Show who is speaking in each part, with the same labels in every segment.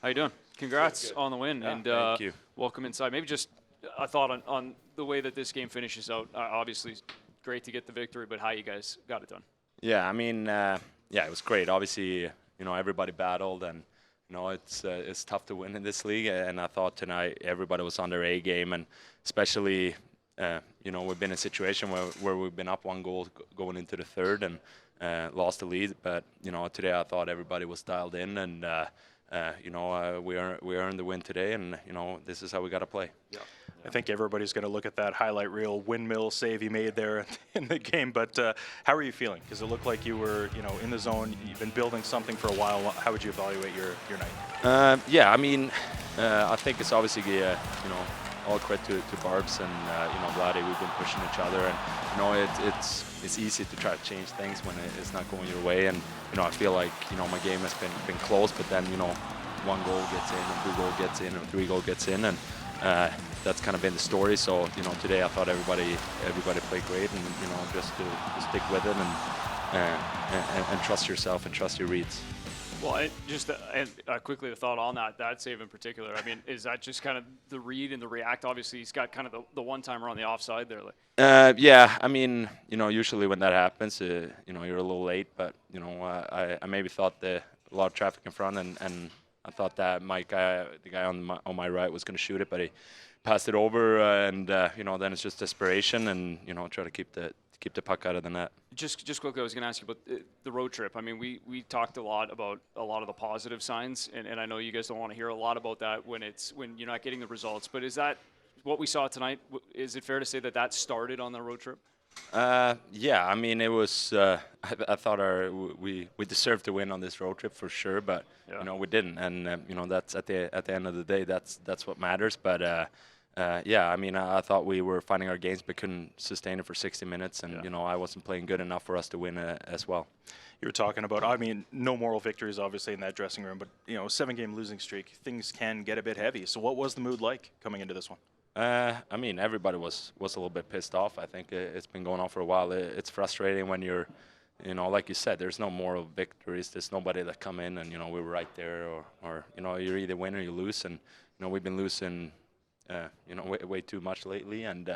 Speaker 1: How you doing? Congrats on the win, and
Speaker 2: thank you.
Speaker 1: welcome inside. Maybe just a thought on the way that this game finishes out. Obviously, great to get the victory, but how you guys got it done.
Speaker 2: Yeah, I mean, it was great. Obviously, everybody battled, and it's tough to win in this league. And I thought tonight everybody was on their A game, and especially, we've been in a situation where we've been up 1 goal going into the third and lost the lead. But today I thought everybody was dialed in, and we earned the win today, and this is how we got to play.
Speaker 3: Yeah. I think everybody's going to look at that highlight reel windmill save you made there in the game. But how are you feeling? Because it looked like you were, in the zone. You've been building something for a while. How would you evaluate your night?
Speaker 2: Yeah, I mean, I think it's obviously all credit to Barbs and Vlade. We've been pushing each other, and it's easy to try to change things when it's not going your way. And I feel like my game has been close, but then 1 goal gets in, and 2 goal gets in, and 3 goal gets in, and that's kind of been the story. So today I thought everybody played great, and just to stick with it and trust yourself and trust your reads.
Speaker 1: Well, quickly the thought on that save in particular. I mean, is that just kind of the read and the react? Obviously, he's got kind of the one-timer on the offside there.
Speaker 2: Yeah, I mean, usually when that happens, you're a little late, but I maybe thought a lot of traffic in front, and I thought that the guy on my right was going to shoot it, but he passed it over, and then it's just desperation, and try to keep the puck out of the net.
Speaker 1: Just quickly, I was going to ask you about the road trip. I mean, we talked a lot about a lot of the positive signs, and I know you guys don't want to hear a lot about that when you're not getting the results. But is that what we saw tonight? Is it fair to say that started on the road trip?
Speaker 2: Yeah, I mean, it was. I thought we deserved to win on this road trip for sure, but we didn't, and that's at the end of the day, that's what matters. But yeah, I mean, I thought we were finding our games, but couldn't sustain it for 60 minutes, and I wasn't playing good enough for us to win as well.
Speaker 3: You were talking about, I mean, no moral victories obviously in that dressing room, but 7-game losing streak, things can get a bit heavy. So what was the mood like coming into this one?
Speaker 2: I mean, everybody was a little bit pissed off. I think it's been going on for a while. It's frustrating when you're, like you said, there's no moral victories. There's nobody that come in and we were right there, or you're either win or you lose, and we've been losing, way too much lately, and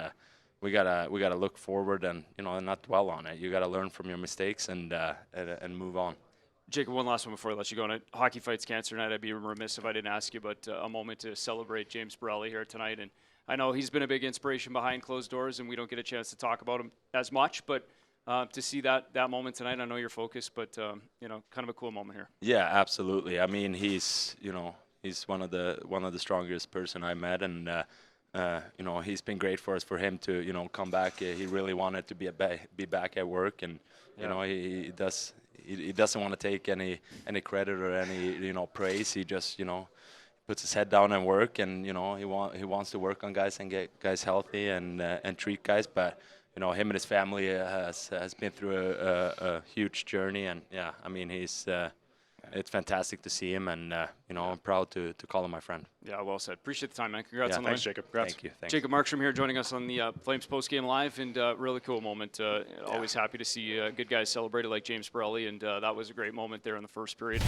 Speaker 2: we gotta look forward and and not dwell on it. You gotta learn from your mistakes and move on.
Speaker 1: Jacob, one last one before I let you go. On Hockey Fights Cancer Night, I'd be remiss if I didn't ask you about a moment to celebrate James Borelli here tonight. And I know he's been a big inspiration behind closed doors, and we don't get a chance to talk about him as much. But to see that moment tonight, I know you're focused, but kind of a cool moment here.
Speaker 2: Yeah, absolutely. I mean, he's one of the strongest person I met, and he's been great for us. For him to come back, he really wanted to be back at work, and he doesn't want to take any credit or any praise. He just puts his head down and work, and he wants to work on guys and get guys healthy and treat guys. But him and his family has been through a huge journey, and yeah, I mean it's fantastic to see him, and I'm proud to call him my friend.
Speaker 1: Yeah, well said. Appreciate the time, man. Congrats on the win.
Speaker 3: Thanks, Jacob. Congrats.
Speaker 2: Thank you. Thanks.
Speaker 1: Jacob Markstrom here joining us on the Flames postgame live, and really cool moment. Always happy to see good guys celebrated like James Borelli, and that was a great moment there in the first period.